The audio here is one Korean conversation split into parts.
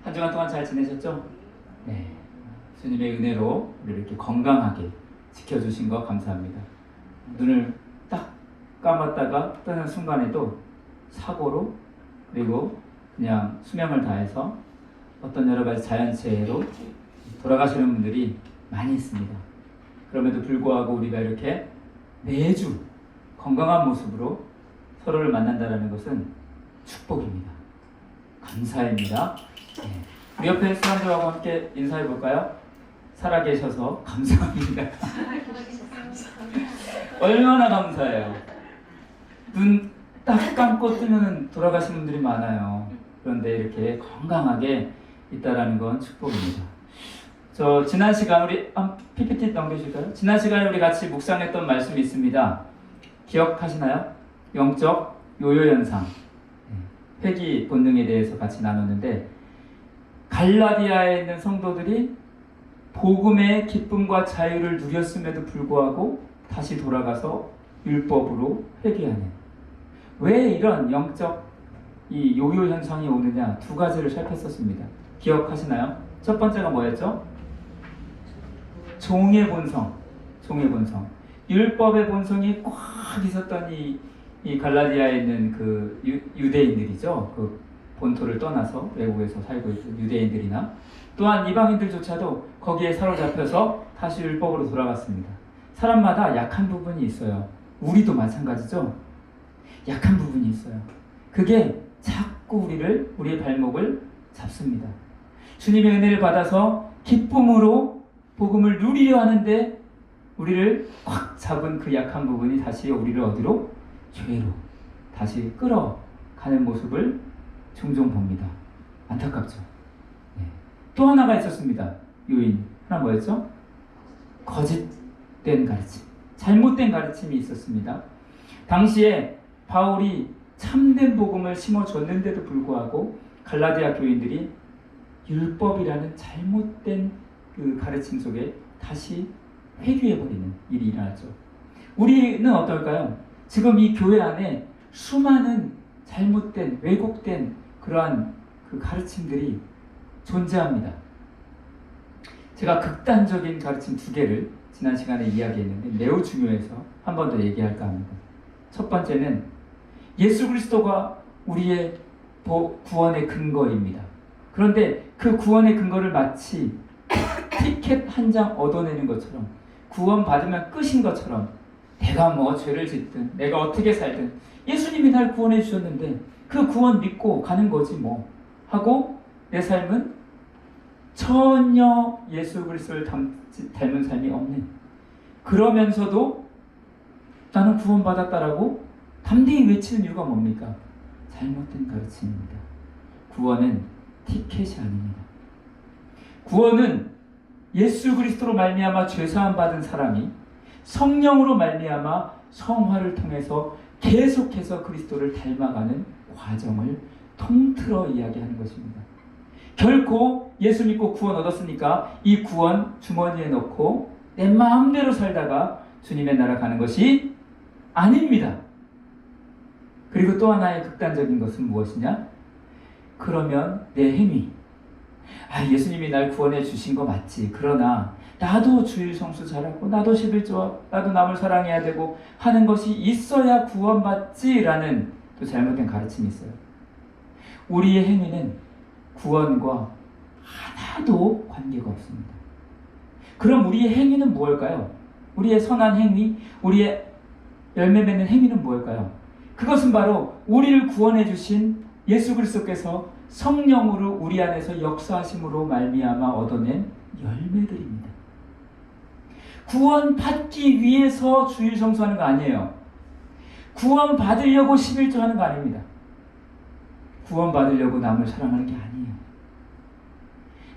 한 주간 동안 잘 지내셨죠? 네. 주님의 은혜로 우리를 이렇게 건강하게 지켜주신 거 감사합니다. 눈을 딱 감았다가 뜨는 순간에도 사고로 그리고 그냥 수명을 다해서 어떤 여러 가지 자연재해로 돌아가시는 분들이 많이 있습니다. 그럼에도 불구하고 우리가 이렇게 매주 건강한 모습으로 서로를 만난다는 것은 축복입니다. 감사입니다. 네. 우리 옆에 사람들하고 함께 인사해 볼까요? 살아계셔서 감사합니다. 얼마나 감사해요. 눈 딱 감고 뜨면 돌아가시는 분들이 많아요. 그런데 이렇게 건강하게 있다라는 건 축복입니다. 지난 시간 우리 PPT 넘겨주실까요? 지난 시간에 우리 같이 묵상했던 말씀이 있습니다. 기억하시나요? 영적 요요 현상, 회귀 본능에 대해서 같이 나눴는데, 갈라디아에 있는 성도들이 복음의 기쁨과 자유를 누렸음에도 불구하고 다시 돌아가서 율법으로 회개하는, 왜 이런 영적 이 요요 현상이 오느냐, 두 가지를 살폈었습니다. 기억하시나요? 첫 번째가 뭐였죠? 종의 본성. 율법의 본성이 꽉 있었던 이 갈라디아에 있는 그 유대인들이죠. 그 본토를 떠나서 외국에서 살고 있던 유대인들이나 또한 이방인들조차도 거기에 사로잡혀서 다시 율법으로 돌아갔습니다. 사람마다 약한 부분이 있어요. 우리도 마찬가지죠. 약한 부분이 있어요. 그게 자꾸 우리의 발목을 잡습니다. 주님의 은혜를 받아서 기쁨으로 복음을 누리려 하는데 우리를 꽉 잡은 그 약한 부분이 다시 우리를 어디로? 죄로 다시 끌어가는 모습을 종종 봅니다. 안타깝죠. 네. 또 하나가 있었습니다. 요인 하나 뭐였죠? 거짓된 가르침, 잘못된 가르침이 있었습니다. 당시에 바울이 참된 복음을 심어줬는데도 불구하고 갈라디아 교인들이 율법이라는 잘못된 그 가르침 속에 다시 회귀해버리는 일이 일어났죠. 우리는 어떨까요? 지금 이 교회 안에 수많은 잘못된, 왜곡된 그러한 그 가르침들이 존재합니다. 제가 극단적인 가르침 두 개를 지난 시간에 이야기했는데 매우 중요해서 한 번 더 얘기할까 합니다. 첫 번째는 예수 그리스도가 우리의 구원의 근거입니다. 그런데 그 구원의 근거를 마치 티켓 한 장 얻어내는 것처럼, 구원 받으면 끝인 것처럼, 내가 뭐 죄를 짓든 내가 어떻게 살든 예수님이 날 구원해 주셨는데 그 구원 믿고 가는 거지 뭐 하고 내 삶은 전혀 예수 그리스도를 닮은 삶이 없는, 그러면서도 나는 구원받았다라고 담대히 외치는 이유가 뭡니까? 잘못된 가르침입니다. 구원은 티켓이 아닙니다. 구원은 예수 그리스도로 말미암아 죄사함 받은 사람이 성령으로 말미암아 성화를 통해서 계속해서 그리스도를 닮아가는 과정을 통틀어 이야기하는 것입니다. 결코 예수 믿고 구원 얻었으니까 이 구원 주머니에 넣고 내 마음대로 살다가 주님의 나라 가는 것이 아닙니다. 그리고 또 하나의 극단적인 것은 무엇이냐? 그러면 내 행위, 예수님이 날 구원해 주신 거 맞지. 그러나 나도 주일 성수 잘하고 나도 11조와 나도 남을 사랑해야 되고 하는 것이 있어야 구원받지라는 또 잘못된 가르침이 있어요. 우리의 행위는 구원과 하나도 관계가 없습니다. 그럼 우리의 행위는 무엇일까요? 우리의 선한 행위, 우리의 열매 맺는 행위는 무엇일까요? 그것은 바로 우리를 구원해 주신 예수 그리스도께서 성령으로 우리 안에서 역사하심으로 말미암아 얻어낸 열매들입니다. 구원 받기 위해서 주일 성수하는 거 아니에요. 구원 받으려고 11조 하는 거 아닙니다. 구원 받으려고 남을 사랑하는 게 아니에요.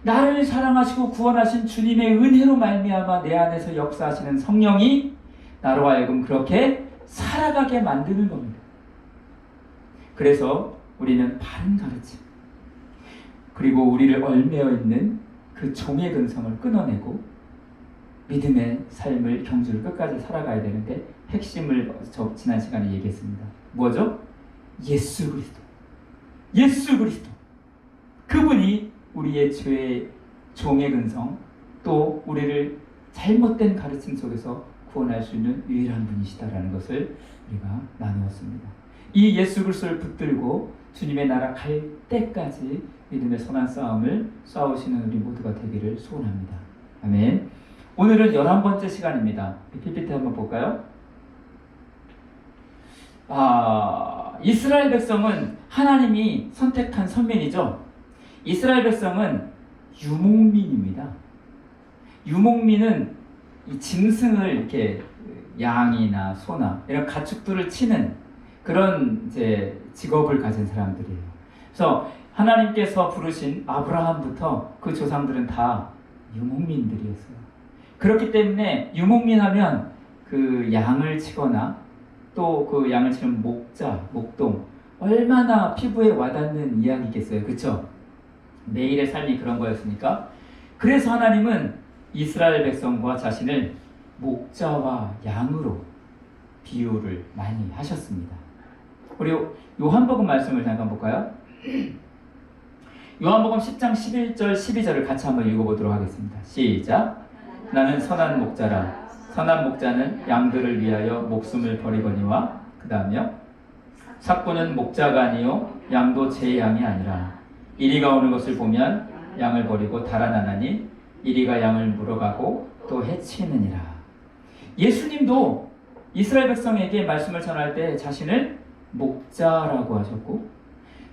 나를 사랑하시고 구원하신 주님의 은혜로 말미암아 내 안에서 역사하시는 성령이 나로 하여금 그렇게 살아가게 만드는 겁니다. 그래서 우리는 바른 가르침, 그리고 우리를 얽매여 있는 그 종의 근성을 끊어내고 믿음의 삶을, 경주를 끝까지 살아가야 되는데, 핵심을 지난 시간에 얘기했습니다. 뭐죠? 예수 그리스도. 그분이 우리의 죄의 종의 근성, 또 우리를 잘못된 가르침 속에서 구원할 수 있는 유일한 분이시다라는 것을 우리가 나누었습니다. 이 예수 그리스도를 붙들고 주님의 나라 갈 때까지 믿음의 선한 싸움을 싸우시는 우리 모두가 되기를 소원합니다. 아멘. 오늘은 11번째 시간입니다. PPT 한번 볼까요? 이스라엘 백성은 하나님이 선택한 선민이죠. 이스라엘 백성은 유목민입니다. 유목민은 이 짐승을 이렇게 양이나 소나 이런 가축들을 치는 그런 이제 직업을 가진 사람들이에요. 그래서 하나님께서 부르신 아브라함부터 그 조상들은 다 유목민들이었어요. 그렇기 때문에 유목민하면 그 양을 치거나 또 그 양을 치는 목자, 목동, 얼마나 피부에 와닿는 이야기겠어요. 그렇죠? 매일의 삶이 그런 거였으니까. 그래서 하나님은 이스라엘 백성과 자신을 목자와 양으로 비유를 많이 하셨습니다. 우리 요한복음 말씀을 잠깐 볼까요? 요한복음 10장 11절 12절을 같이 한번 읽어보도록 하겠습니다. 시작. 나는 선한 목자라. 선한 목자는 양들을 위하여 목숨을 버리거니와. 그 다음요. 삭부는 목자가 아니요 양도 제 양이 아니라. 이리가 오는 것을 보면 양을 버리고 달아나나니 이리가 양을 물어가고 또 해치느니라. 예수님도 이스라엘 백성에게 말씀을 전할 때 자신을 목자라고 하셨고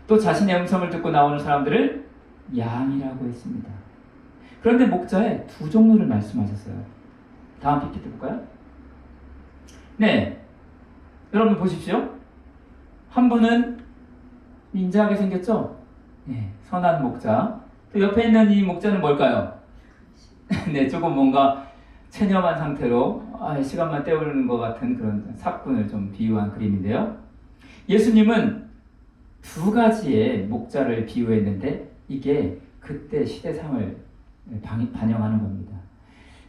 또 자신의 음성을 듣고 나오는 사람들을 양이라고 했습니다. 그런데 목자의 두 종류를 말씀하셨어요. 다음 PPT 볼까요? 네, 여러분 보십시오. 한 분은 인자하게 생겼죠? 네, 선한 목자. 또 옆에 있는 이 목자는 뭘까요? 네, 조금 뭔가 체념한 상태로 시간만 때우는 것 같은 그런 삭군을 좀 비유한 그림인데요. 예수님은 두 가지의 목자를 비유했는데 이게 그때 시대상을 반영하는 겁니다.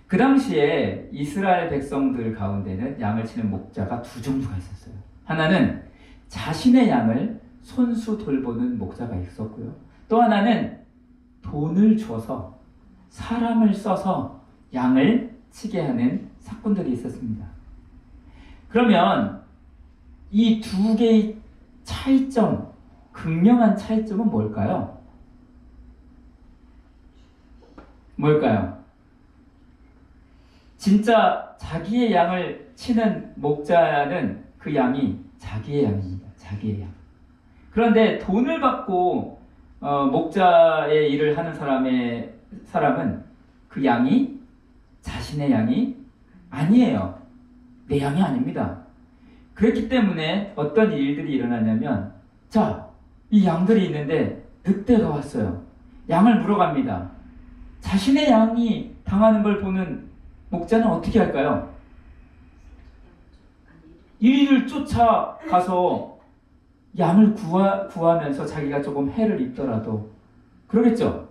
그 당시에 이스라엘 백성들 가운데는 양을 치는 목자가 두 종류가 있었어요. 하나는 자신의 양을 손수 돌보는 목자가 있었고요. 또 하나는 돈을 줘서 사람을 써서 양을 치게 하는 삭군들이 있었습니다. 그러면 이 두 개의 차이점, 극명한 차이점은 뭘까요? 뭘까요? 진짜 자기의 양을 치는 목자는 그 양이 자기의 양입니다. 자기의 양. 그런데 돈을 받고 목자의 일을 하는 사람은 그 양이 자신의 양이 아니에요. 내 양이 아닙니다. 그렇기 때문에 어떤 일들이 일어나냐면 이 양들이 있는데 늑대가 왔어요. 양을 물어갑니다. 자신의 양이 당하는 걸 보는 목자는 어떻게 할까요? 이리를 쫓아가서 양을 구하면서 자기가 조금 해를 입더라도 그러겠죠?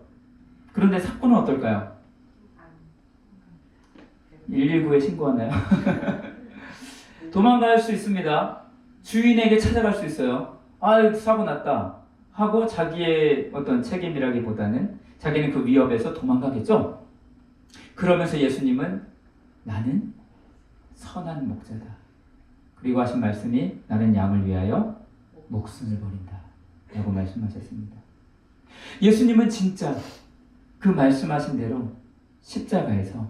그런데 삭군은 어떨까요? 119에 신고하나요? 도망갈 수 있습니다. 주인에게 찾아갈 수 있어요. 사고 났다 하고 자기의 어떤 책임이라기보다는 자기는 그 위협에서 도망가겠죠? 그러면서 예수님은 나는 선한 목자다. 그리고 하신 말씀이 나는 양을 위하여 목숨을 버린다 라고 말씀하셨습니다. 예수님은 진짜 그 말씀하신 대로 십자가에서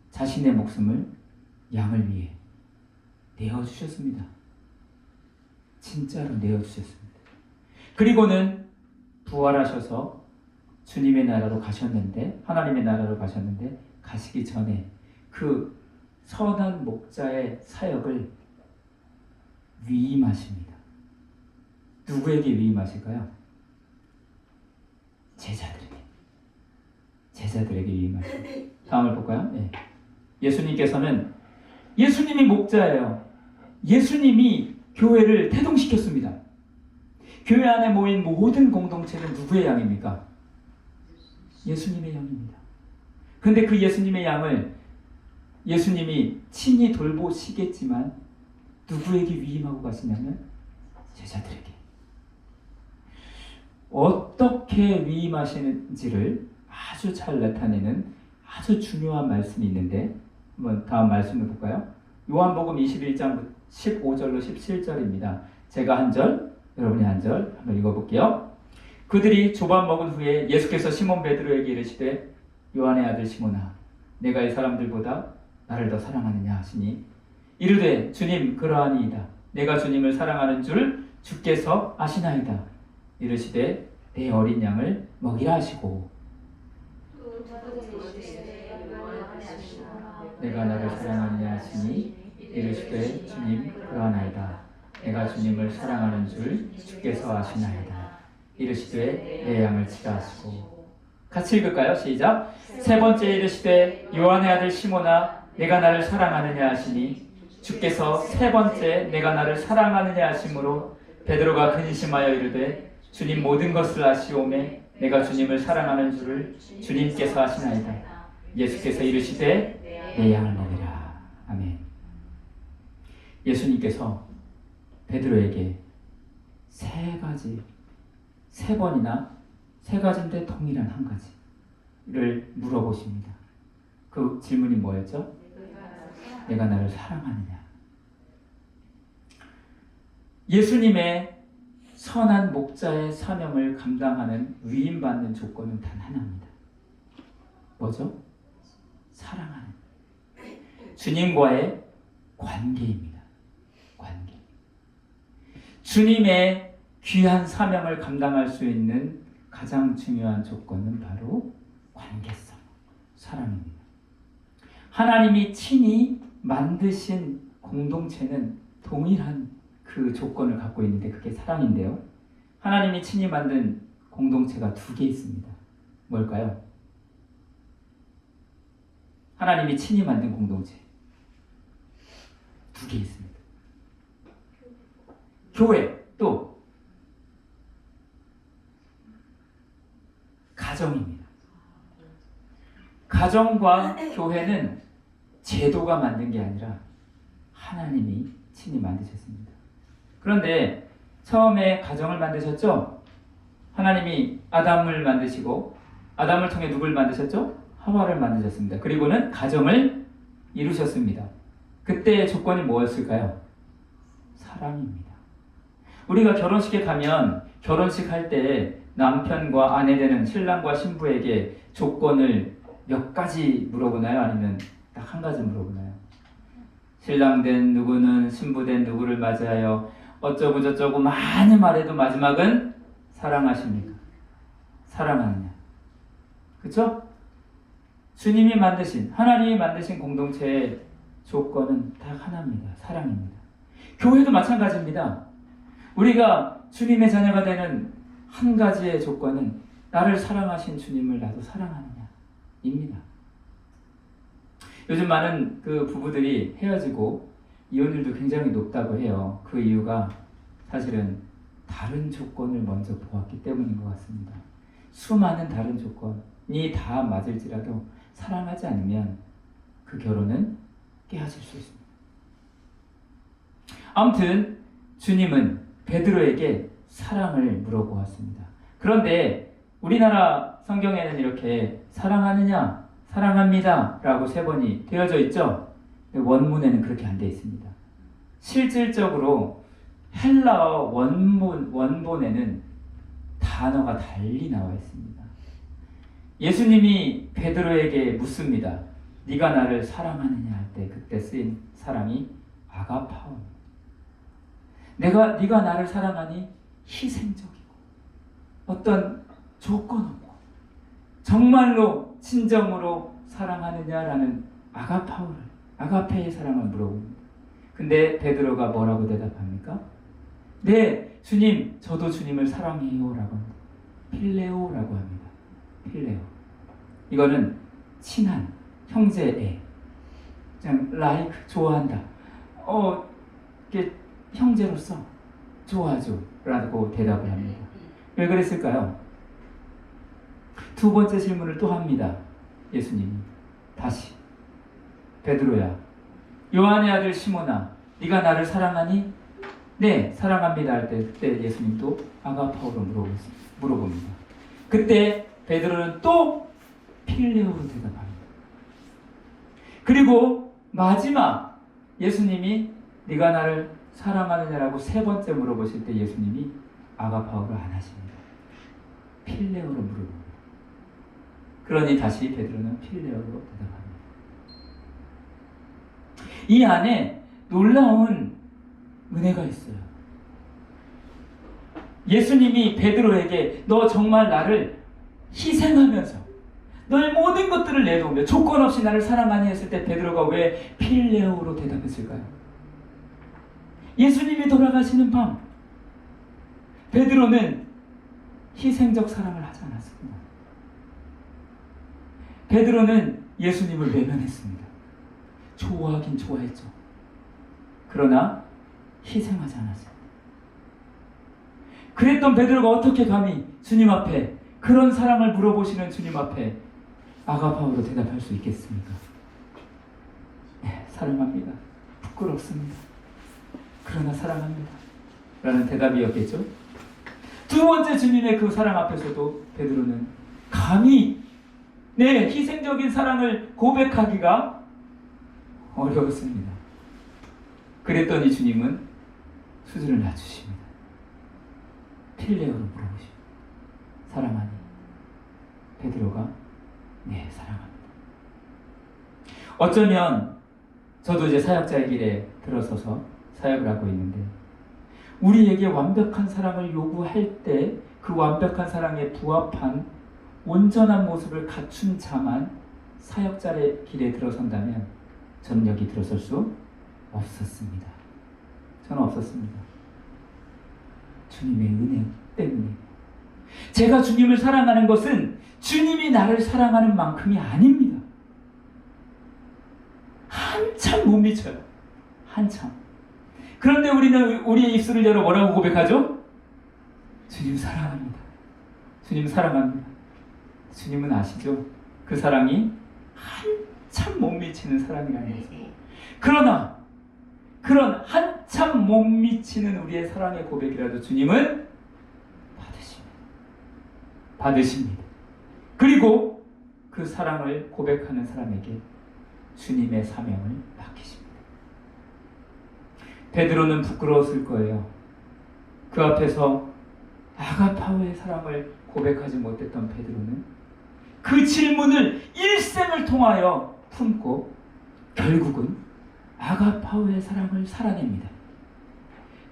자신의 목숨을 양을 위해 내어주셨습니다. 진짜로 내어주셨습니다. 그리고는 부활하셔서 주님의 나라로 가셨는데, 하나님의 나라로 가셨는데 가시기 전에 그 선한 목자의 사역을 위임하십니다. 누구에게 위임하실까요? 제자들에게 위임하십니다. 다음을 볼까요? 네. 예수님께서는 예수님이 목자예요. 예수님이 교회를 태동시켰습니다. 교회 안에 모인 모든 공동체는 누구의 양입니까? 예수님의 양입니다. 그런데 그 예수님의 양을 예수님이 친히 돌보시겠지만 누구에게 위임하고 가시냐면 제자들에게. 어떻게 위임하시는지를 아주 잘 나타내는 아주 중요한 말씀이 있는데 한번 다음 말씀을 볼까요? 요한복음 21장 15절로 17절입니다. 제가 한 절, 여러분이 한 절 한번 읽어볼게요. 그들이 조반 먹은 후에 예수께서 시몬 베드로에게 이르시되 요한의 아들 시몬아 내가 이 사람들보다 나를 더 사랑하느냐 하시니 이르되 주님 그러하니이다. 내가 주님을 사랑하는 줄 주께서 아시나이다. 이르시되 내 어린 양을 먹이라 하시고 내가 나를 사랑하느냐 하시니 이르시되 주님 그러하나이다. 내가 주님을 사랑하는 줄 주께서 아시나이다. 이르시되 내 양을 치라 하시고. 같이 읽을까요? 시작. 세 번째 이르시되 요한의 아들 시몬아 내가 나를 사랑하느냐 하시니 주께서 세 번째 내가 나를 사랑하느냐 하심으로 베드로가 근심하여 이르되 주님 모든 것을 아시오매 내가 주님을 사랑하는 줄을 주님께서 아시나이다. 예수께서 이르시되 내 양을 먹이라. 아멘. 예수님께서 베드로에게 세 번이나 세 가지인데 동일한 한 가지를 물어보십니다. 그 질문이 뭐였죠? 내가 나를 사랑하느냐. 예수님의 선한 목자의 사명을 감당하는 위임받는 조건은 단 하나입니다. 뭐죠? 사랑하는 주님과의 관계입니다. 관계. 주님의 귀한 사명을 감당할 수 있는 가장 중요한 조건은 바로 관계성, 사랑입니다. 하나님이 친히 만드신 공동체는 동일한 그 조건을 갖고 있는데 그게 사랑인데요. 하나님이 친히 만든 공동체가 두 개 있습니다. 뭘까요? 하나님이 친히 만든 공동체 두 개 있습니다. 교회 또 가정입니다. 가정과 교회는 제도가 만든 게 아니라 하나님이 친히 만드셨습니다. 그런데 처음에 가정을 만드셨죠? 하나님이 아담을 만드시고 아담을 통해 누굴 만드셨죠? 하와를 만드셨습니다. 그리고는 가정을 이루셨습니다. 그때의 조건이 뭐였을까요? 사랑입니다. 우리가 결혼식에 가면 결혼식 할 때 남편과 아내 되는 신랑과 신부에게 조건을 몇 가지 물어보나요? 아니면 딱 한 가지 물어보나요? 신랑 된 누구는 신부 된 누구를 맞이하여 어쩌고 저쩌고 많이 말해도 마지막은 사랑하십니까? 사랑하느냐? 그렇죠? 주님이 만드신 하나님이 만드신 공동체의 조건은 딱 하나입니다. 사랑입니다. 교회도 마찬가지입니다. 우리가 주님의 자녀가 되는 한 가지의 조건은 나를 사랑하신 주님을 나도 사랑하느냐 입니다. 요즘 많은 그 부부들이 헤어지고 이혼율도 굉장히 높다고 해요. 그 이유가 사실은 다른 조건을 먼저 보았기 때문인 것 같습니다. 수많은 다른 조건이 다 맞을지라도 사랑하지 않으면 그 결혼은 깨어질 수 있습니다. 아무튼 주님은 베드로에게 사랑을 물어보았습니다. 그런데 우리나라 성경에는 이렇게 사랑하느냐, 사랑합니다 라고 세 번이 되어져 있죠. 원문에는 그렇게 안 되어 있습니다. 실질적으로 헬라어 원본에는 단어가 달리 나와 있습니다. 예수님이 베드로에게 묻습니다. 네가 나를 사랑하느냐 할 때 그때 쓰인 사랑이 아가파오입니다. 네가 나를 사랑하니 희생적이고 어떤 조건 없고 정말로 진정으로 사랑하느냐라는 아가페의 사랑을 물어봅니다. 근데 베드로가 뭐라고 대답합니까? 네, 주님, 저도 주님을 사랑해요 라고 합니다. 필레오라고 합니다. 필레오. 이거는 친한, 형제애. 그냥 like, 좋아한다. 이게 형제로서 좋아하죠 라고 대답을 합니다. 왜 그랬을까요? 두 번째 질문을 또 합니다. 예수님이 다시 베드로야, 요한의 아들 시몬아, 네가 나를 사랑하니? 네, 사랑합니다 할 때 그때 예수님도 아가파오로 물어봅니다. 그때 베드로는 또 필레오로 대답합니다. 그리고 마지막 예수님이 네가 나를 사랑하느냐라고 세 번째 물어보실 때 예수님이 아가파오로 안 하십니다. 필레오로 물어봅니다. 그러니 다시 베드로는 필레오로 대답합니다. 이 안에 놀라운 은혜가 있어요. 예수님이 베드로에게 너 정말 나를 희생하면서 너의 모든 것들을 내놓으며 조건 없이 나를 사랑하니 했을 때 베드로가 왜 필레오로 대답했을까요? 예수님이 돌아가시는 밤 베드로는 희생적 사랑을 하지 않았습니다. 베드로는 예수님을 외면했습니다. 좋아하긴 좋아했죠. 그러나 희생하지 않았습니다. 그랬던 베드로가 어떻게 감히 주님 앞에 그런 사랑을 물어보시는 주님 앞에 아가파오로 대답할 수 있겠습니까? 네, 사랑합니다. 부끄럽습니다. 그러나 사랑합니다. 라는 대답이었겠죠. 두 번째 주님의 그 사랑 앞에서도 베드로는 감히 내 희생적인 사랑을 고백하기가 어려웠습니다. 그랬더니 주님은 수준을 낮추십니다. 필레오로 물어보십니다. 사랑하니? 베드로가 네, 사랑합니다. 어쩌면 저도 이제 사역자의 길에 들어서서 사역을 하고 있는데 우리에게 완벽한 사랑을 요구할 때 그 완벽한 사랑에 부합한 온전한 모습을 갖춘 자만 사역자의 길에 들어선다면 저는 여기 들어설 수 없었습니다. 저는 없었습니다. 주님의 은혜 때문에. 제가 주님을 사랑하는 것은 주님이 나를 사랑하는 만큼이 아닙니다. 한참 못 미쳐요. 한참. 그런데 우리는 우리의 입술을 열어 뭐라고 고백하죠? 주님 사랑합니다. 주님 사랑합니다. 주님은 아시죠? 그 사랑이 한참 못 미치는 사랑이라는 것을. 그러나 그런 한참 못 미치는 우리의 사랑의 고백이라도 주님은 받으십니다. 그리고 그 사랑을 고백하는 사람에게 주님의 사명을 맡기십니다. 베드로는 부끄러웠을 거예요. 그 앞에서 아가파오의 사랑을 고백하지 못했던 베드로는 그 질문을 일생을 통하여 품고 결국은 아가파오의 사랑을 살아냅니다.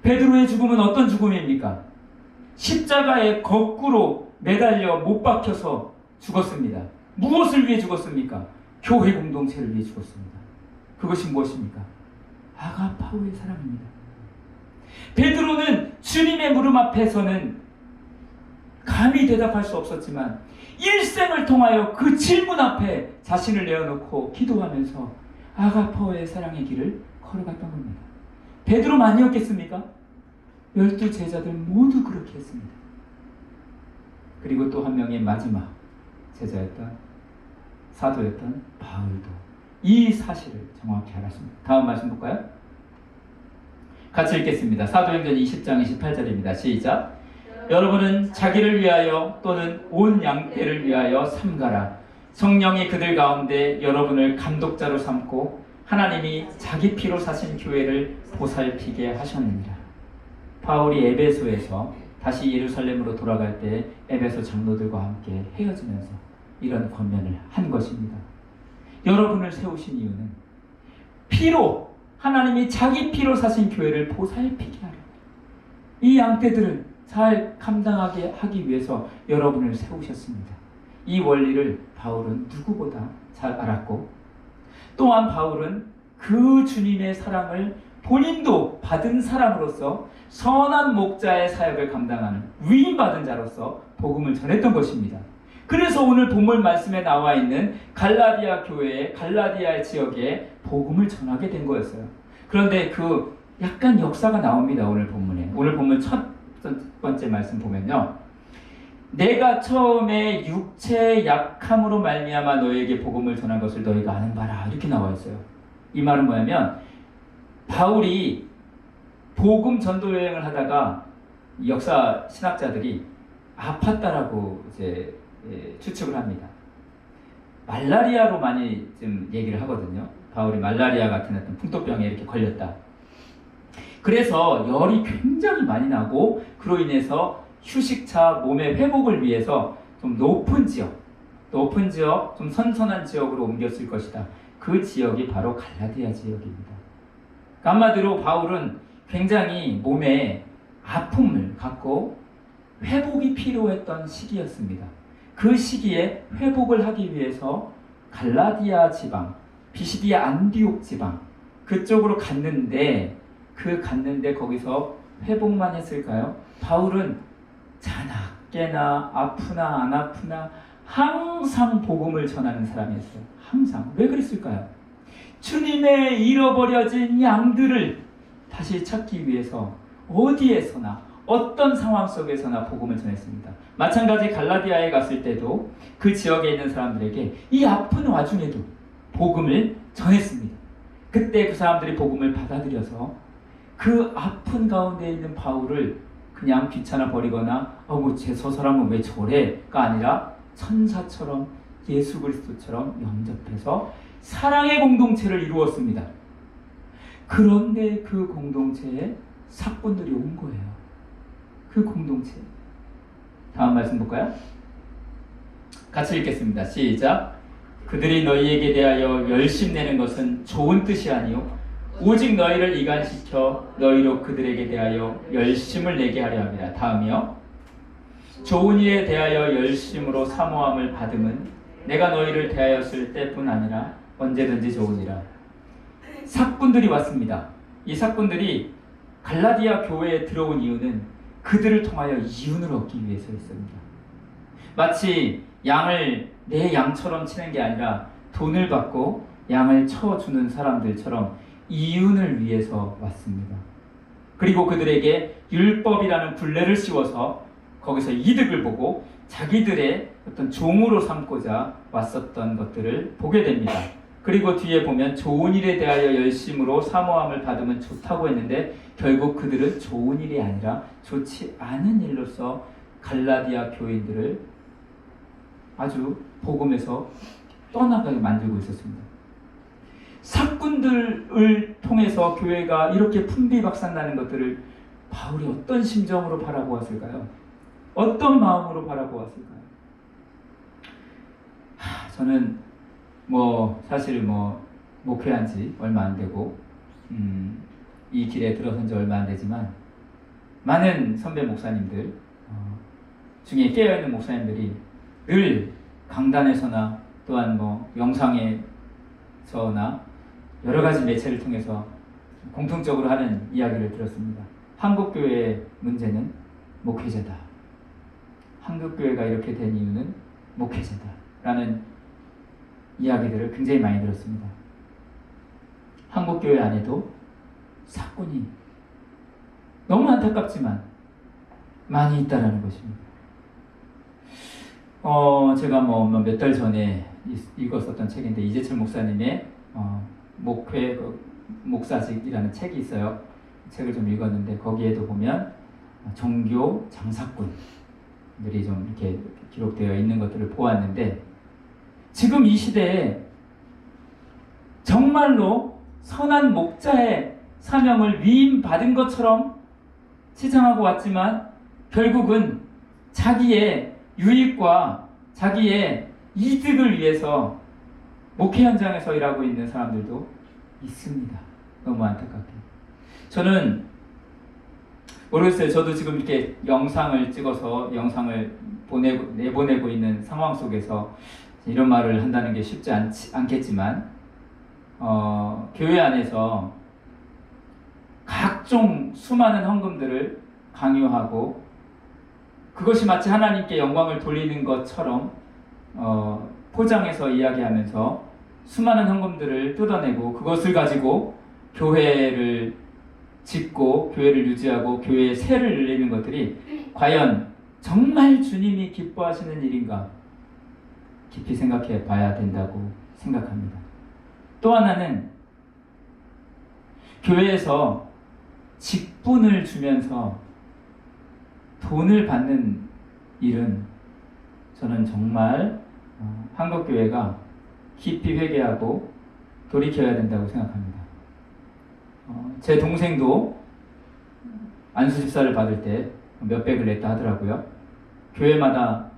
베드로의 죽음은 어떤 죽음입니까? 십자가에 거꾸로 매달려 못 박혀서 죽었습니다. 무엇을 위해 죽었습니까? 교회 공동체를 위해 죽었습니다. 그것이 무엇입니까? 아가파오의 사랑입니다. 베드로는 주님의 무릎 앞에서는 감히 대답할 수 없었지만 일생을 통하여 그 질문 앞에 자신을 내어놓고 기도하면서 아가파오의 사랑의 길을 걸어갔던 겁니다. 베드로만이었겠습니까? 12 제자들 모두 그렇게 했습니다. 그리고 또 한 명의 마지막 제자였던 사도였던 바울도 이 사실을 정확히 알았습니다. 다음 말씀 볼까요? 같이 읽겠습니다. 사도행전 20장 28절입니다. 시작. 여러분은 자기를 위하여 또는 온 양떼를 위하여 삼가라. 성령이 그들 가운데 여러분을 감독자로 삼고 하나님이 자기 피로 사신 교회를 보살피게 하셨느니라. 바울이 에베소에서 다시 예루살렘으로 돌아갈 때 에베소 장로들과 함께 헤어지면서 이런 권면을 한 것입니다. 여러분을 세우신 이유는 피로, 하나님이 자기 피로 사신 교회를 보살피게 하려, 이 양떼들을 잘 감당하게 하기 위해서 여러분을 세우셨습니다. 이 원리를 바울은 누구보다 잘 알았고, 또한 바울은 그 주님의 사랑을 본인도 받은 사람으로서 선한 목자의 사역을 감당하는 위임받은 자로서 복음을 전했던 것입니다. 그래서 오늘 본문 말씀에 나와 있는 갈라디아 교회의 갈라디아 지역에 복음을 전하게 된 거였어요. 그런데 그 약간 역사가 나옵니다. 오늘 본문에. 오늘 본문 첫 번째 말씀 보면요, 내가 처음에 육체의 약함으로 말미암아 너에게 복음을 전한 것을 너희가 아는 바라, 이렇게 나와 있어요. 이 말은 뭐냐면 바울이 복음 전도 여행을 하다가 역사 신학자들이 아팠다라고 이제 추측을 합니다. 말라리아로 많이 좀 얘기를 하거든요. 바울이 말라리아 같은 어떤 풍토병에 이렇게 걸렸다. 그래서 열이 굉장히 많이 나고 그로 인해서 휴식차 몸의 회복을 위해서 좀 높은 지역, 좀 선선한 지역으로 옮겼을 것이다. 그 지역이 바로 갈라디아 지역입니다. 한마디로 바울은 굉장히 몸에 아픔을 갖고 회복이 필요했던 시기였습니다. 그 시기에 회복을 하기 위해서 갈라디아 지방, 비시디아 안디옥 지방 그쪽으로 갔는데 거기서 회복만 했을까요? 바울은 자나 깨나 아프나 안 아프나 항상 복음을 전하는 사람이었어요. 항상. 왜 그랬을까요? 주님의 잃어버려진 양들을 다시 찾기 위해서 어디에서나 어떤 상황 속에서나 복음을 전했습니다. 마찬가지 갈라디아에 갔을 때도 그 지역에 있는 사람들에게 이 아픈 와중에도 복음을 전했습니다. 그때 그 사람들이 복음을 받아들여서 그 아픈 가운데 있는 바울을 그냥 귀찮아 버리거나 저 사람은 왜 저래가 아니라 천사처럼 예수 그리스도처럼 영접해서 사랑의 공동체를 이루었습니다. 그런데 그 공동체에 사건들이 온 거예요. 그 공동체. 다음 말씀 볼까요? 같이 읽겠습니다. 시작. 그들이 너희에게 대하여 열심내는 것은 좋은 뜻이 아니요 오직 너희를 이간시켜 너희로 그들에게 대하여 열심을 내게 하려 합니다. 다음이요. 좋은 일에 대하여 열심으로 사모함을 받음은 내가 너희를 대하였을 때뿐 아니라 언제든지 좋으니라. 사꾼들이 왔습니다. 이 사꾼들이 갈라디아 교회에 들어온 이유는 그들을 통하여 이윤을 얻기 위해서였습니다. 마치 양을 내 양처럼 치는 게 아니라 돈을 받고 양을 쳐주는 사람들처럼 이윤을 위해서 왔습니다. 그리고 그들에게 율법이라는 굴레를 씌워서 거기서 이득을 보고 자기들의 어떤 종으로 삼고자 왔었던 것들을 보게 됩니다. 그리고 뒤에 보면 좋은 일에 대하여 열심으로 사모함을 받으면 좋다고 했는데 결국 그들은 좋은 일이 아니라 좋지 않은 일로서 갈라디아 교인들을 아주 복음에서 떠나가게 만들고 있었습니다. 사꾼들을 통해서 교회가 이렇게 풍비박산나는 것들을 바울이 어떤 심정으로 바라보았을까요? 어떤 마음으로 바라보았을까요? 저는 사실 목회한 지 얼마 안 되고 이 길에 들어선 지 얼마 안 되지만 많은 선배 목사님들 중에 깨어있는 목사님들이 늘 강단에서나 또한 영상에서나 여러 가지 매체를 통해서 공통적으로 하는 이야기를 들었습니다. 한국교회의 문제는 목회자다. 한국교회가 이렇게 된 이유는 목회자다. 라는 이야기들을 굉장히 많이 들었습니다. 한국교회 안에도 사건이 너무 안타깝지만 많이 있다라는 것입니다. 제가 몇 달 전에 읽었었던 책인데 이재철 목사님의 목회 목사직이라는 책이 있어요. 책을 좀 읽었는데 거기에도 보면 종교 장사꾼들이 좀 이렇게 기록되어 있는 것들을 보았는데 지금 이 시대에 정말로 선한 목자의 사명을 위임받은 것처럼 치장하고 왔지만 결국은 자기의 유익과 자기의 이득을 위해서 목회 현장에서 일하고 있는 사람들도 있습니다. 너무 안타깝게. 저는 모르겠어요. 저도 지금 이렇게 영상을 찍어서 영상을 내보내고 있는 상황 속에서 이런 말을 한다는 게 쉽지 않겠지만 교회 안에서 각종 수많은 헌금들을 강요하고 그것이 마치 하나님께 영광을 돌리는 것처럼 포장해서 이야기하면서 수많은 헌금들을 뜯어내고 그것을 가지고 교회를 짓고 교회를 유지하고 교회의 세를 늘리는 것들이 과연 정말 주님이 기뻐하시는 일인가 깊이 생각해 봐야 된다고 생각합니다. 또 하나는 교회에서 직분을 주면서 돈을 받는 일은 저는 정말 한국교회가 깊이 회개하고 돌이켜야 된다고 생각합니다. 제 동생도 안수 집사를 받을 때 몇백을 냈다 하더라고요. 교회마다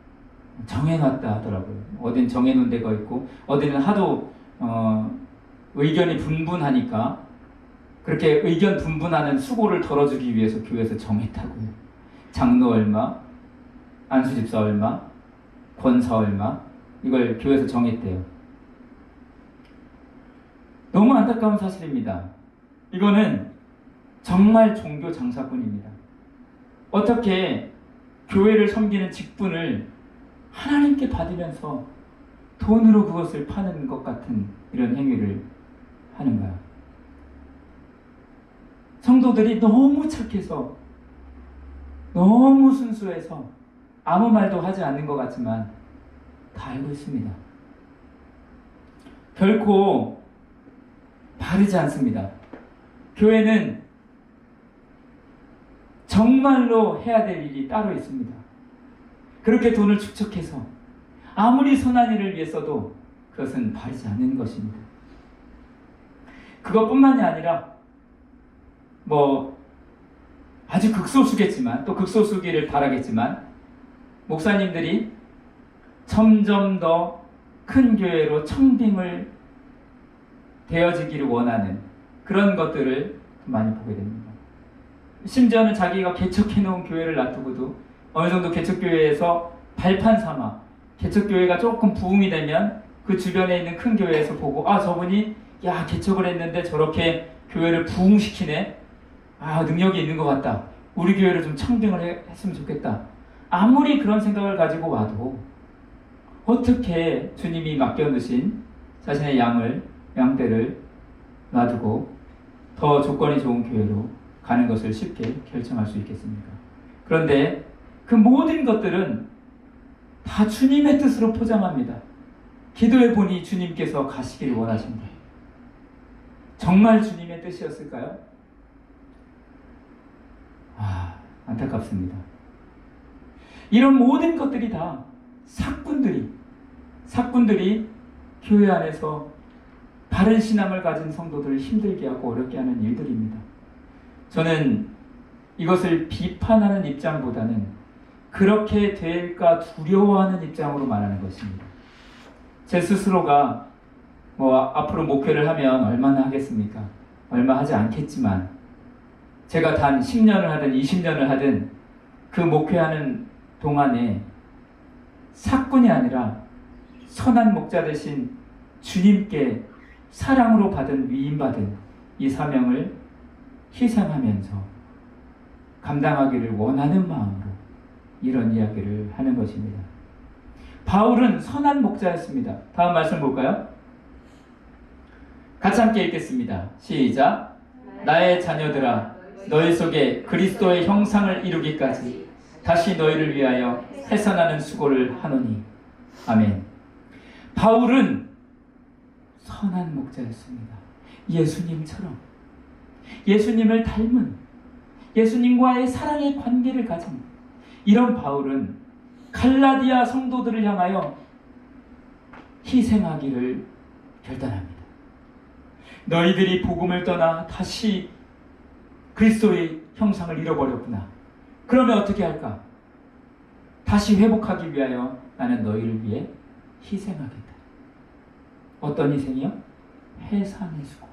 정해놨다 하더라고요. 어딘 정해놓은 데가 있고 어디는 하도 의견이 분분하니까 그렇게 의견 분분하는 수고를 덜어주기 위해서 교회에서 정했다고요. 장로 얼마, 안수 집사 얼마, 권사 얼마, 이걸 교회에서 정했대요. 너무 안타까운 사실입니다. 이거는 정말 종교 장사꾼입니다. 어떻게 교회를 섬기는 직분을 하나님께 받으면서 돈으로 그것을 파는 것 같은 이런 행위를 하는가요? 성도들이 너무 착해서 너무 순수해서 아무 말도 하지 않는 것 같지만 다 알고 있습니다. 결코 바르지 않습니다. 교회는 정말로 해야 될 일이 따로 있습니다. 그렇게 돈을 축적해서 아무리 선한 일을 위해서도 그것은 바르지 않는 것입니다. 그것뿐만이 아니라 아주 극소수겠지만 또 극소수기를 바라겠지만 목사님들이 점점 더 큰 교회로 청빙을 되어지기를 원하는 그런 것들을 많이 보게 됩니다. 심지어는 자기가 개척해놓은 교회를 놔두고도 어느 정도 개척교회에서 발판 삼아 개척교회가 조금 부흥이 되면 그 주변에 있는 큰 교회에서 보고 저분이 개척을 했는데 저렇게 교회를 부흥시키네, 능력이 있는 것 같다, 우리 교회를 좀 청빙을 했으면 좋겠다. 아무리 그런 생각을 가지고 와도 어떻게 주님이 맡겨놓으신 자신의 양떼를 놔두고 더 조건이 좋은 교회로 가는 것을 쉽게 결정할 수 있겠습니까? 그런데 그 모든 것들은 다 주님의 뜻으로 포장합니다. 기도해 보니 주님께서 가시기를 원하신다. 정말 주님의 뜻이었을까요? 안타깝습니다. 이런 모든 것들이 다 사꾼들이 교회 안에서 바른 신앙을 가진 성도들을 힘들게 하고 어렵게 하는 일들입니다. 저는 이것을 비판하는 입장보다는 그렇게 될까 두려워하는 입장으로 말하는 것입니다. 제 스스로가 앞으로 목회를 하면 얼마나 하겠습니까? 얼마 하지 않겠지만 제가 단 10년을 하든 20년을 하든 그 목회하는 동안에 사꾼이 아니라 선한 목자 되신 주님께 사랑으로 받은 위임받은 이 사명을 희생하면서 감당하기를 원하는 마음으로 이런 이야기를 하는 것입니다. 바울은 선한 목자였습니다. 다음 말씀 볼까요? 같이 함께 읽겠습니다. 시작. 나의 자녀들아, 너희 속에 그리스도의 형상을 이루기까지 다시 너희를 위하여 해산하는 수고를 하노니. 아멘. 바울은 선한 목자였습니다. 예수님처럼 예수님을 닮은, 예수님과의 사랑의 관계를 가진 이런 바울은 갈라디아 성도들을 향하여 희생하기를 결단합니다. 너희들이 복음을 떠나 다시 그리스도의 형상을 잃어버렸구나. 그러면 어떻게 할까? 다시 회복하기 위하여 나는 너희를 위해 희생하겠다. 어떤 희생이요? 해산의 수고.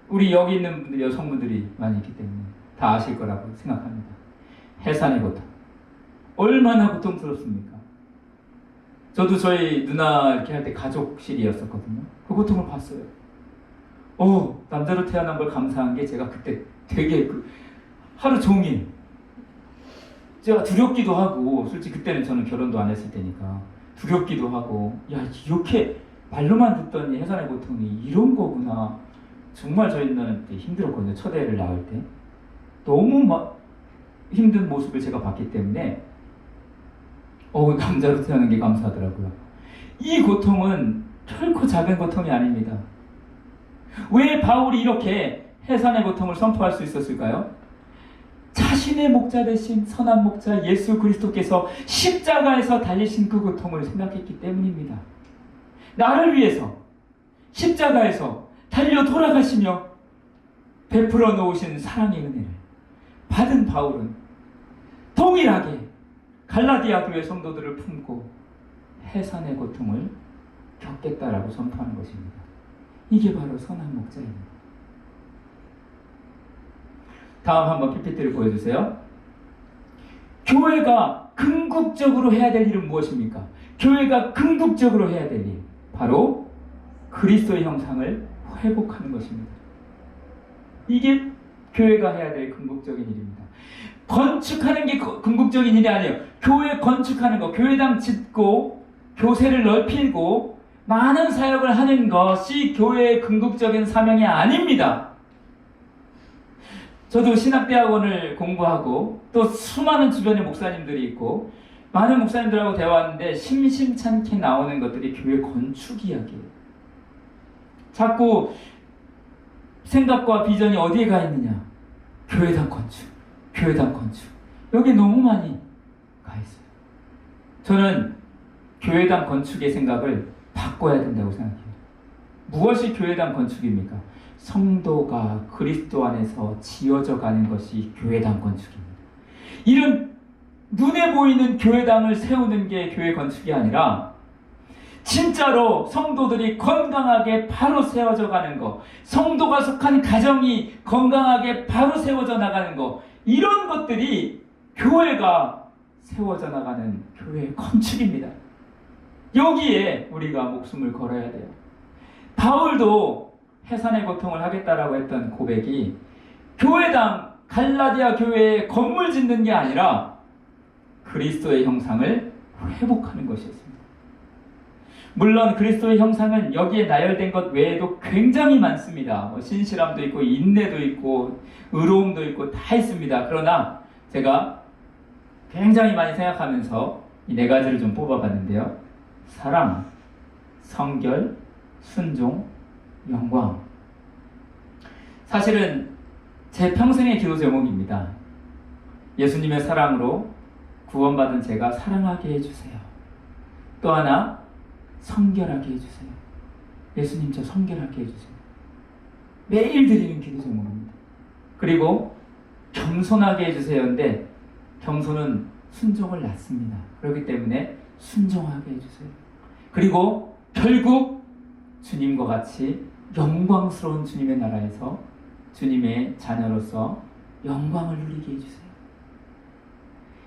우리 여기 있는 분들, 여성분들이 많이 있기 때문에 다 아실 거라고 생각합니다. 해산의 고통. 얼마나 고통스럽습니까? 저도 저희 누나 이렇게 할 때 가족실이었었거든요. 그 고통을 봤어요. 남자로 태어난 걸 감사한 게 제가 그때 되게 하루 종일 제가 두렵기도 하고, 솔직히 그때는 저는 결혼도 안 했을 때니까 두렵기도 하고, 이렇게 말로만 듣더니 해산의 고통이 이런 거구나. 정말 저희 누나는 힘들었거든요. 첫 애를 낳을 때 너무 힘든 모습을 제가 봤기 때문에 남자로 태어난 게 감사하더라고요. 이 고통은 결코 작은 고통이 아닙니다. 왜 바울이 이렇게 해산의 고통을 선포할 수 있었을까요? 자신의 목자 되신 선한 목자 예수 그리스도께서 십자가에서 달리신 그 고통을 생각했기 때문입니다. 나를 위해서 십자가에서 달려 돌아가시며 베풀어 놓으신 사랑의 은혜를 받은 바울은 동일하게 갈라디아 교회 성도들을 품고 해산의 고통을 겪겠다라고 선포하는 것입니다. 이게 바로 선한 목자입니다. 다음 한번 PPT를 보여주세요. 교회가 궁극적으로 해야 될 일은 무엇입니까? 교회가 궁극적으로 해야 될 일, 바로 그리스도의 형상을 회복하는 것입니다. 이게 교회가 해야 될 궁극적인 일입니다. 건축하는 게 궁극적인 일이 아니에요. 교회 건축하는 거, 교회당 짓고 교세를 넓히고 많은 사역을 하는 것이 교회의 궁극적인 사명이 아닙니다. 저도 신학대학원을 공부하고 또 수많은 주변에 목사님들이 있고 많은 목사님들하고 대화하는데 심심찮게 나오는 것들이 교회 건축 이야기예요. 자꾸 생각과 비전이 어디에 가 있느냐? 교회당 건축, 교회당 건축. 여기 너무 많이 가 있어요. 저는 교회당 건축의 생각을 바꿔야 된다고 생각해요. 무엇이 교회당 건축입니까? 성도가 그리스도 안에서 지어져 가는 것이 교회당 건축입니다. 이런 눈에 보이는 교회당을 세우는 게 교회 건축이 아니라 진짜로 성도들이 건강하게 바로 세워져 가는 것, 성도가 속한 가정이 건강하게 바로 세워져 나가는 것, 이런 것들이 교회가 세워져 나가는 교회의 건축입니다. 여기에 우리가 목숨을 걸어야 돼요. 바울도 해산의 고통을 하겠다라고 했던 고백이 교회당 갈라디아 교회에 건물 짓는 게 아니라 그리스도의 형상을 회복하는 것이었습니다. 물론 그리스도의 형상은 여기에 나열된 것 외에도 굉장히 많습니다. 신실함도 있고 인내도 있고 의로움도 있고 다 있습니다. 그러나 제가 굉장히 많이 생각하면서 이 네 가지를 좀 뽑아봤는데요. 사랑, 성결, 순종, 영광. 사실은 제 평생의 기도 제목입니다. 예수님의 사랑으로 구원받은 제가 사랑하게 해주세요. 또 하나, 성결하게 해주세요. 예수님 저 성결하게 해주세요. 매일 드리는 기도 제목입니다. 그리고 겸손하게 해주세요인데 겸손은 순종을 낳습니다. 그렇기 때문에 순종하게 해주세요. 그리고 결국 주님과 같이 영광스러운 주님의 나라에서 주님의 자녀로서 영광을 누리게 해주세요.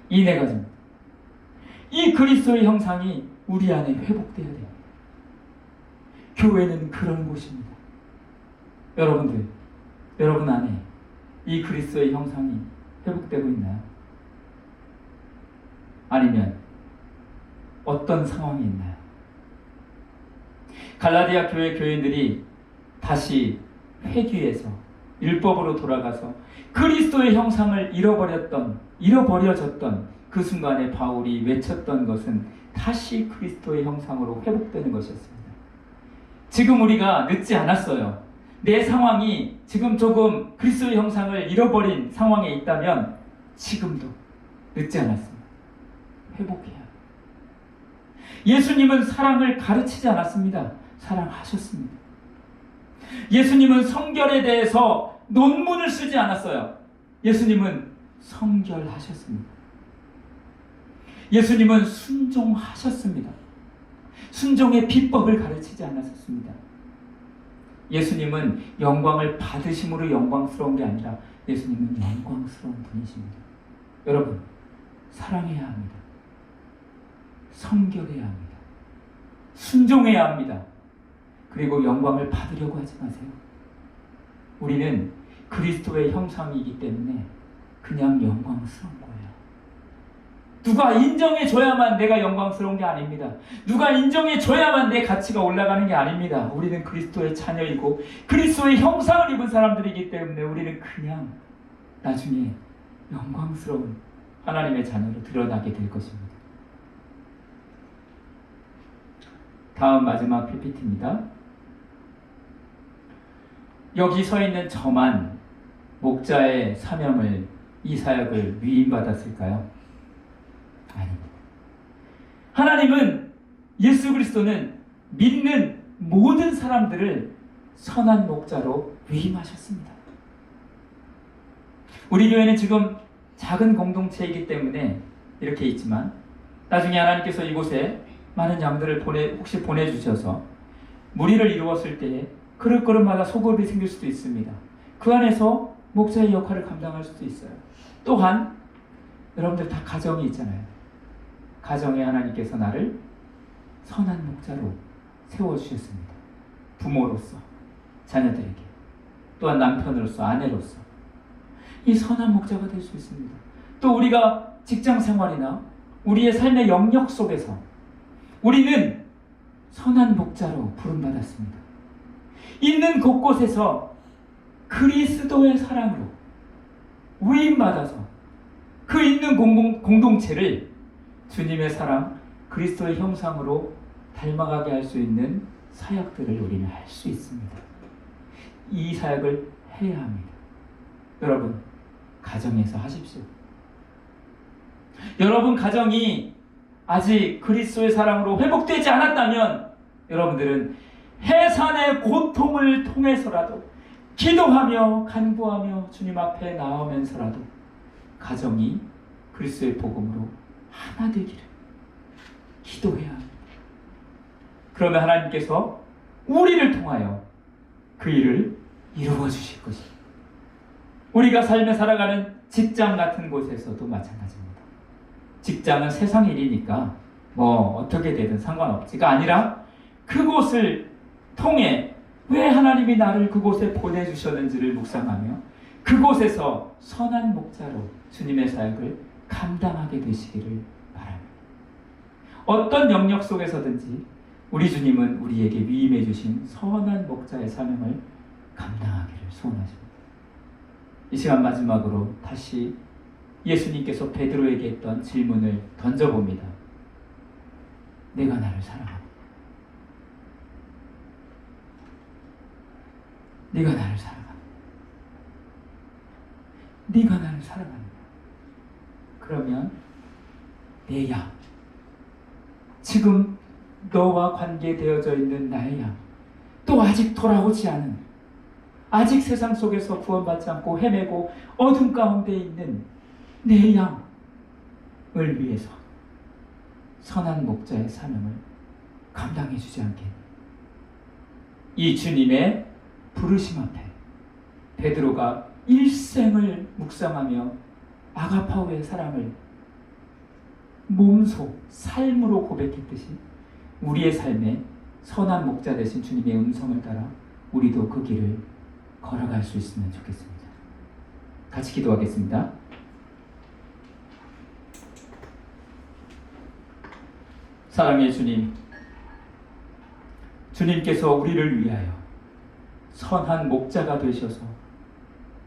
이 네 가지입니다. 이 그리스도의 형상이 우리 안에 회복되어야 돼요. 교회는 그런 곳입니다. 여러분들, 여러분 안에 이 그리스도의 형상이 회복되고 있나요? 아니면 어떤 상황이 있나요? 갈라디아 교회 교인들이 다시 회귀해서 율법으로 돌아가서 그리스도의 형상을 잃어버려졌던 그 순간에 바울이 외쳤던 것은 다시 그리스도의 형상으로 회복되는 것이었습니다. 지금 우리가 늦지 않았어요. 내 상황이 지금 조금 그리스도의 형상을 잃어버린 상황에 있다면 지금도 늦지 않았습니다. 회복해야 합니다. 예수님은 사랑을 가르치지 않았습니다. 사랑하셨습니다. 예수님은 성결에 대해서 논문을 쓰지 않았어요. 예수님은 성결하셨습니다. 예수님은 순종하셨습니다. 순종의 비법을 가르치지 않았습니다. 예수님은 영광을 받으심으로 영광스러운 게 아니라 예수님은 영광스러운 분이십니다. 여러분, 사랑해야 합니다. 성결해야 합니다. 순종해야 합니다. 그리고 영광을 받으려고 하지 마세요. 우리는 그리스도의 형상이기 때문에 그냥 영광스러운 거예요. 누가 인정해줘야만 내가 영광스러운 게 아닙니다. 누가 인정해줘야만 내 가치가 올라가는 게 아닙니다. 우리는 그리스도의 자녀이고 그리스도의 형상을 입은 사람들이기 때문에 우리는 그냥 나중에 영광스러운 하나님의 자녀로 드러나게 될 것입니다. 다음 마지막 PPT입니다. 여기 서 있는 저만 목자의 사명을, 이 사역을 위임받았을까요? 아닙니다. 하나님은, 예수 그리스도는 믿는 모든 사람들을 선한 목자로 위임하셨습니다. 우리 교회는 지금 작은 공동체이기 때문에 이렇게 있지만, 나중에 하나님께서 이곳에 많은 양들을 혹시 보내주셔서 무리를 이루었을 때에 그릇그릇마다 소급이 생길 수도 있습니다. 그 안에서 목사의 역할을 감당할 수도 있어요. 또한 여러분들 다 가정이 있잖아요. 가정에 하나님께서 나를 선한 목자로 세워주셨습니다. 부모로서, 자녀들에게, 또한 남편으로서, 아내로서 이 선한 목자가 될 수 있습니다. 또 우리가 직장 생활이나 우리의 삶의 영역 속에서 우리는 선한 목자로 부름받았습니다. 있는 곳곳에서 그리스도의 사랑으로 위임받아서 그 있는 공동체를 주님의 사랑, 그리스도의 형상으로 닮아가게 할 수 있는 사역들을 우리는 할 수 있습니다. 이 사역을 해야 합니다. 여러분, 가정에서 하십시오. 여러분 가정이 아직 그리스도의 사랑으로 회복되지 않았다면 여러분들은 해산의 고통을 통해서라도 기도하며 간구하며 주님 앞에 나오면서라도 가정이 그리스도의 복음으로 하나 되기를 기도해야 합니다. 그러면 하나님께서 우리를 통하여 그 일을 이루어 주실 것입니다. 우리가 삶에 살아가는 직장 같은 곳에서도 마찬가지입니다. 직장은 세상 일이니까 뭐 어떻게 되든 상관없지가 아니라 그곳을 통해 왜 하나님이 나를 그곳에 보내주셨는지를 묵상하며 그곳에서 선한 목자로 주님의 사역을 감당하게 되시기를 바랍니다. 어떤 영역 속에서든지 우리 주님은 우리에게 위임해 주신 선한 목자의 사명을 감당하기를 소원하십니다. 이 시간 마지막으로 다시 예수님께서 베드로에게 했던 질문을 던져봅니다. 내가 나를 사랑하느냐? 네가 나를 사랑하느냐? 네가 나를 사랑하느냐? 그러면 내 양, 지금 너와 관계되어져 있는 나의 양, 또 아직 돌아오지 않은, 아직 세상 속에서 구원받지 않고 헤매고 어둠 가운데 있는 내 양을 위해서 선한 목자의 사명을 감당해 주지 않겠니? 이 주님의 부르심 앞에 베드로가 일생을 묵상하며 아가파오의 사랑을 몸소 삶으로 고백했듯이 우리의 삶에 선한 목자 되신 주님의 음성을 따라 우리도 그 길을 걸어갈 수 있으면 좋겠습니다. 같이 기도하겠습니다. 사랑의 주님, 주님께서 우리를 위하여 선한 목자가 되셔서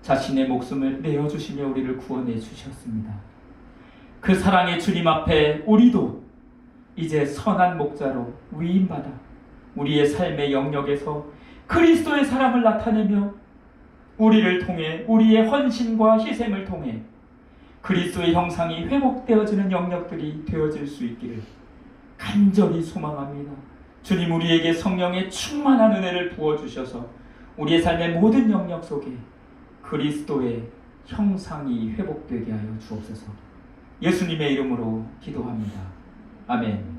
자신의 목숨을 내어주시며 우리를 구원해 주셨습니다. 그 사랑의 주님 앞에 우리도 이제 선한 목자로 위임받아 우리의 삶의 영역에서 그리스도의 사랑을 나타내며 우리를 통해 우리의 헌신과 희생을 통해 그리스도의 형상이 회복되어지는 영역들이 되어질 수 있기를 간절히 소망합니다. 주님, 우리에게 성령의 충만한 은혜를 부어주셔서 우리의 삶의 모든 영역 속에 그리스도의 형상이 회복되게 하여 주옵소서. 예수님의 이름으로 기도합니다. 아멘.